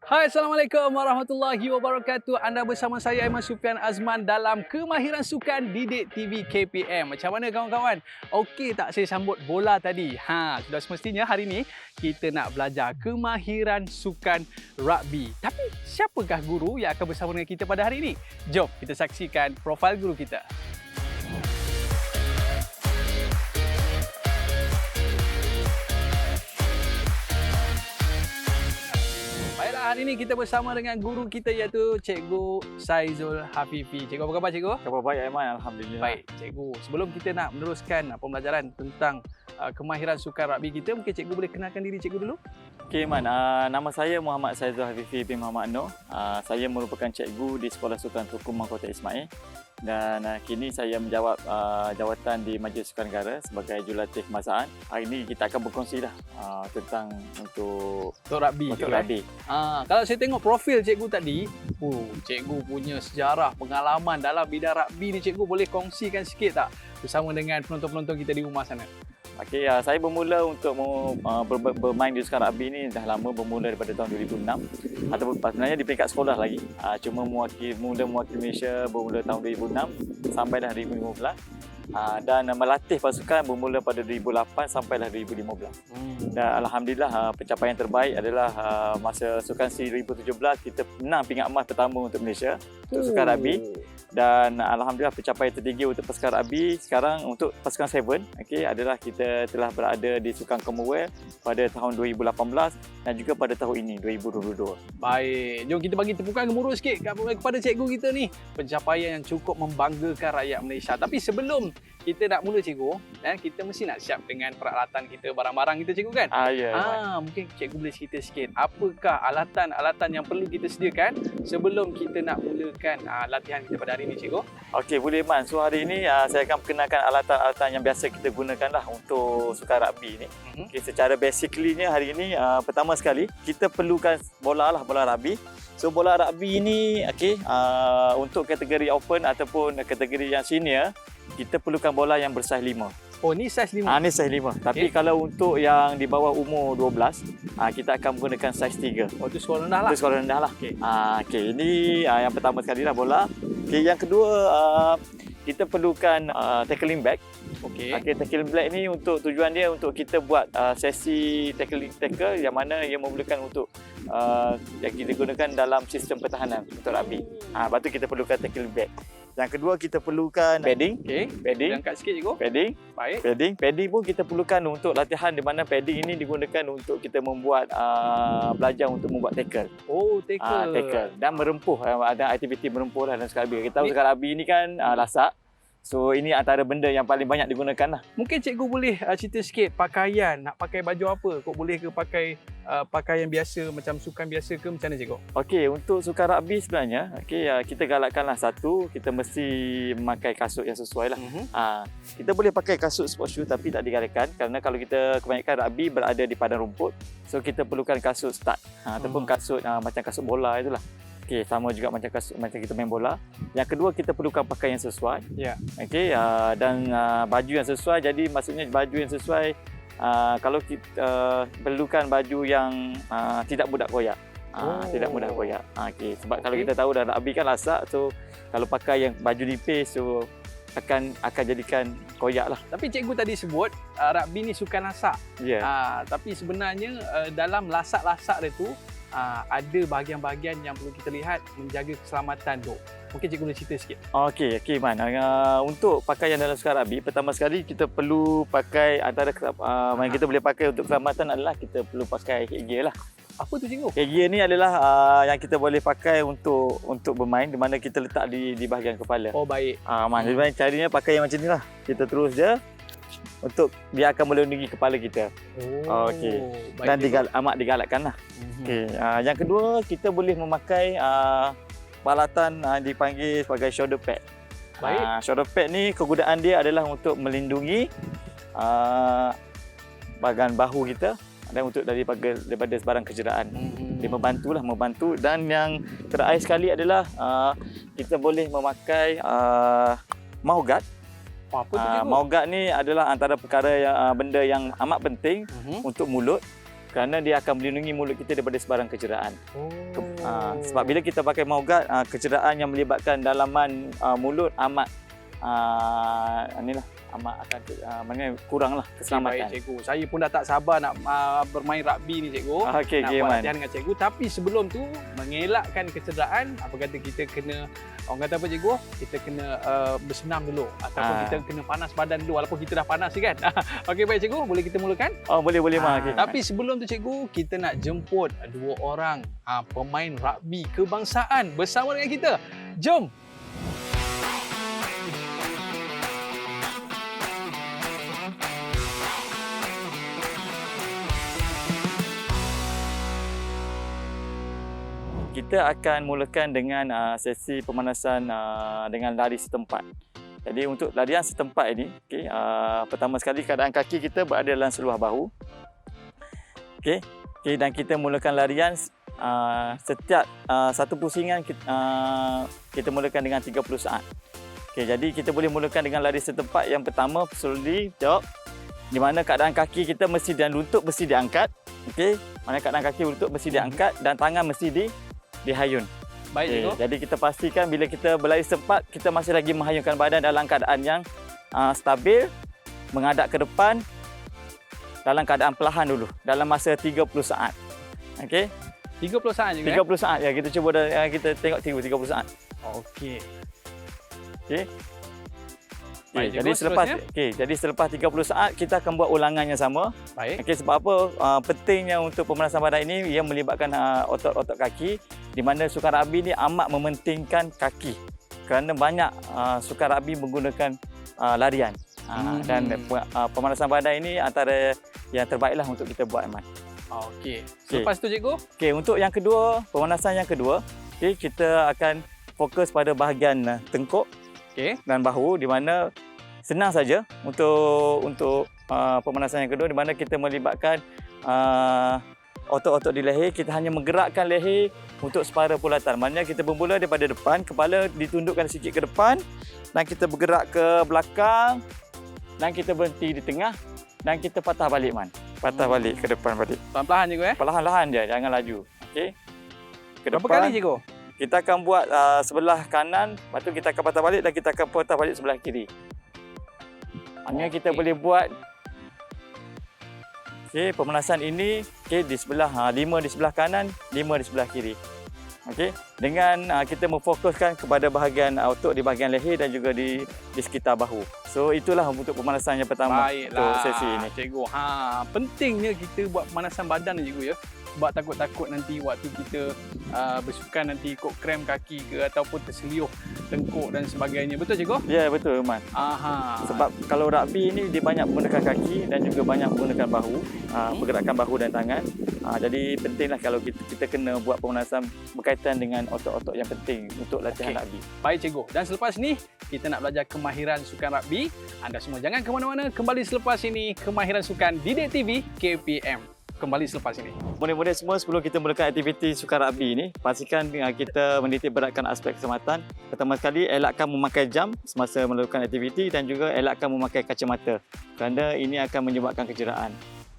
Hai, Assalamualaikum warahmatullahi wabarakatuh. Anda bersama saya Aiman Sufian Azman dalam Kemahiran Sukan Didik TV KPM. Macam mana kawan-kawan? Okey tak saya sambut bola tadi? Sudah semestinya hari ini kita nak belajar kemahiran sukan rugby. Tapi siapakah guru yang akan bersama dengan kita pada hari ini? Jom kita saksikan profil guru kita. Baiklah, hari ini kita bersama dengan guru kita iaitu Cikgu Saizul Hafifi. Cikgu, apa khabar Cikgu? Khabar baik Aiman, Alhamdulillah. Baik, Cikgu. Sebelum kita nak meneruskan pembelajaran tentang kemahiran sukan rugby kita, mungkin Cikgu boleh kenalkan diri Cikgu dulu? Okey Aiman, nama saya Muhammad Saizul Hafifi bin Muhammad Noor. Saya merupakan cikgu di Sekolah Sukan Tukum Mahkota Ismail. Dan kini saya menjawab jawatan di Majlis Sukan Negara sebagai Jurulatih Kebangsaan. Hari ini kita akan berkongsi tentang untuk rugby. rugby. Kalau saya tengok profil cikgu tadi, cikgu punya sejarah, pengalaman dalam bidang rugby ni, cikgu boleh kongsikan sikit tak bersama dengan penonton-penonton kita di rumah sana? Okey, saya bermula untuk bermain di sukan rugby ni dah lama, bermula daripada tahun 2006 ataupun sebenarnya di peringkat sekolah lagi. Cuma mula mewakili Malaysia bermula tahun 2006 sampai dah 2015. Dan melatih pasukan bermula pada 2008 sampailah 2015. Dan alhamdulillah pencapaian terbaik adalah masa Sukan SEA 2017 kita menang pingat emas pertama untuk Malaysia untuk sukan rugby. Dan alhamdulillah pencapaian tertinggi untuk pasukan rugby sekarang untuk pasukan 7 adalah kita telah berada di Sukan Commonwealth pada tahun 2018 dan juga pada tahun ini 2022. Baik, jom kita bagi tepukan gemuruh sikit kepada cikgu kita ni. Pencapaian yang cukup membanggakan rakyat Malaysia. Tapi sebelum kita nak mula cikgu, kita mesti nak siap dengan peralatan kita, barang-barang kita cikgu kan? Mungkin cikgu boleh cerita sikit apakah alatan-alatan yang perlu kita sediakan sebelum kita nak mulakan latihan kita pada hari ini cikgu? Okey, boleh Man. So hari ini saya akan perkenalkan alatan-alatan yang biasa kita gunakanlah untuk sukan rugby ni. Okay, secara basically-nya hari ini pertama sekali kita perlukan bola rugby. So bola rugby ini untuk kategori open ataupun kategori yang senior kita perlukan bola yang bersaiz 5. Oh, ni saiz 5. Ni saiz 5. Tapi kalau untuk yang di bawah umur 12, kita akan menggunakan saiz 3. Oh, itu sekolah rendah lah. Itu sekolah rendah lah. Ini yang pertama sekali lah bola. Yang kedua kita perlukan tackling bag. Tackling bag ni untuk tujuan dia untuk kita buat sesi tackle yang mana ia memerlukan untuk yang kita gunakan dalam sistem pertahanan untuk rugby. Lepas tu kita perlukan tackling bag. Yang kedua kita perlukan padding. Padding. Angkat sikit cikgu. Padding. Baik. Padding pun kita perlukan untuk latihan di mana padding ini digunakan untuk kita membuat belajar untuk membuat tackle. Oh, tackle. Tackle dan merempuh, ada aktiviti merempuh lah dalam sukan rugby. Kita tahu sukan rugby ini kan lasak. So ini antara benda yang paling banyak digunakan lah. Mungkin cikgu boleh cerita sikit pakaian, nak pakai baju apa? Kok boleh ke pakai pakaian biasa macam sukan biasa ke macam mana cikgu? Okey, untuk sukan rugby sebenarnya, kita galakkanlah satu, kita mesti memakai kasut yang sesuai lah. Kita boleh pakai kasut sport shoe tapi tak digalakkan kerana kalau kita kebanyakan rugby berada di padang rumput, so kita perlukan kasut stud ataupun kasut macam kasut bola itulah. Sama juga macam kita main bola. Yang kedua kita perlukan pakaian yang sesuai. Dan baju yang sesuai. Jadi maksudnya baju yang sesuai kalau kita perlukan baju yang tidak mudah koyak. Tidak mudah koyak. Sebab kalau kita tahu dah rugby kan lasak, so kalau pakai yang baju nipis so akan jadikan koyak lah. Tapi cikgu tadi sebut rugby ni sukan lasak. Tapi sebenarnya dalam lasak-lasak dia tu ada bahagian-bahagian yang perlu kita lihat menjaga keselamatan tu. Mungkin cikgu boleh cerita sikit. Okey Man. Untuk pakaian dalam sukan rugby, pertama sekali kita perlu pakai antara yang kita boleh pakai untuk keselamatan adalah kita perlu pakai headgear lah. Apa tu cikgu? Headgear ni adalah yang kita boleh pakai untuk bermain di mana kita letak di bahagian kepala. Oh, baik. Caranya pakai yang macam ni lah. Kita terus je untuk dia akan melindungi kepala kita. Dan amat digalakkan lah. Yang kedua kita boleh memakai peralatan dipanggil sebagai shoulder pad. Shoulder pad ni kegunaan dia adalah untuk melindungi bahagian bahu kita dan untuk daripada sebarang kecederaan. Dia membantu dan yang terakhir sekali adalah kita boleh memakai mouth guard. Apa tu cikgu? Mouth guard ni adalah antara perkara yang benda yang amat penting untuk mulut. kerana dia akan melindungi mulut kita daripada sebarang kecederaan. Oh. Sebab bila kita pakai maugat, kecederaan yang melibatkan dalaman mulut amat amat akan kuranglah keselamatan. Baik cikgu, saya pun dah tak sabar nak bermain rugby ni cikgu. Okey, nak okay, buat Man. latihan dengan cikgu, tapi sebelum tu mengelakkan kecederaan, apa kata kita kena, orang kata apa cikgu, kita kena bersenam dulu ataupun kita kena panas badan dulu walaupun kita dah panas kan. Okey baik cikgu, boleh kita mulakan? Oh, boleh Man. Okay, tapi sebelum tu cikgu, kita nak jemput dua orang pemain rugby kebangsaan bersama dengan kita. Jom. Kita akan mulakan dengan sesi pemanasan dengan lari setempat. Jadi untuk larian setempat ini, pertama sekali keadaan kaki kita berada dalam seluar bahu. Dan kita mulakan larian setiap satu pusingan kita mulakan dengan 30 saat. Jadi kita boleh mulakan dengan lari setempat. Yang pertama, slowly jog, di mana keadaan kaki kita mesti dan lutut mesti diangkat. Mana keadaan kaki lutut mesti diangkat dan tangan mesti dihayun. Baik cikgu. Jadi kita pastikan bila kita berlari setempat, kita masih lagi menghayunkan badan dalam keadaan yang stabil, menghadap ke depan dalam keadaan perlahan dulu dalam masa 30 saat. 30 saat juga. 30 saat ya, kita cuba kita tengok 30 saat. Okey. Baik, cikgu, jadi selepas 30 saat kita akan buat ulangan yang sama. Baik. Sebab apa pentingnya untuk pemanasan badan ini, ia melibatkan otot-otot kaki, di mana sukan rugby ni amat mementingkan kaki. Kerana banyak sukan rugby menggunakan larian. Dan pemanasan badan ini antara yang terbaiklah untuk kita buat, Man. Okey. Lepas tu cikgu? Untuk yang kedua, pemanasan yang kedua, kita akan fokus pada bahagian tengkuk dan bahu, di mana senang saja untuk pemanasan yang kedua, di mana kita melibatkan otot-otot di leher. Kita hanya menggerakkan leher untuk separa bulatan. Maknanya kita bermula daripada depan, kepala ditundukkan sikit ke depan dan kita bergerak ke belakang dan kita berhenti di tengah dan kita patah balik, Man. Patah balik ke depan balik. Perlahan-lahan cikgu Perlahan-lahan je, jangan laju. Ke Berapa depan. kali cikgu? Kita akan buat sebelah kanan, lepas tu kita akan patah balik dan kita akan patah balik sebelah kiri. Maknanya kita boleh buat pemanasan ini di sebelah 5 di sebelah kanan, 5 di sebelah kiri. Dengan kita memfokuskan kepada bahagian otot di bahagian leher dan juga di sekitar bahu. So itulah untuk pemanasan yang pertama. Baiklah, untuk sesi ini. Cikgu. Pentingnya kita buat pemanasan badan ni cikgu ya. Sebab takut-takut nanti waktu kita bersukan nanti ikut krem kaki ke ataupun terseliuh tengkuk dan sebagainya. Betul cikgu? Ya, betul, Man. Sebab kalau rugby ni dia banyak menggunakan kaki dan juga banyak menggunakan bahu, pergerakan bahu dan tangan. Jadi pentinglah kalau kita kena buat pemanasan berkaitan dengan otot-otot yang penting untuk latihan rugby. Baik cikgu. Dan selepas ni kita nak belajar kemahiran sukan rugby. Anda semua jangan ke mana-mana. Kembali selepas ini Kemahiran Sukan Didik TV KPM. Kembali selepas ini. Murid-murid semua, sebelum kita mulakan aktiviti sukan rugby ini, pastikan kita menitik beratkan aspek keselamatan. Pertama sekali, elakkan memakai jam semasa melakukan aktiviti dan juga elakkan memakai kacamata kerana ini akan menyebabkan kecederaan.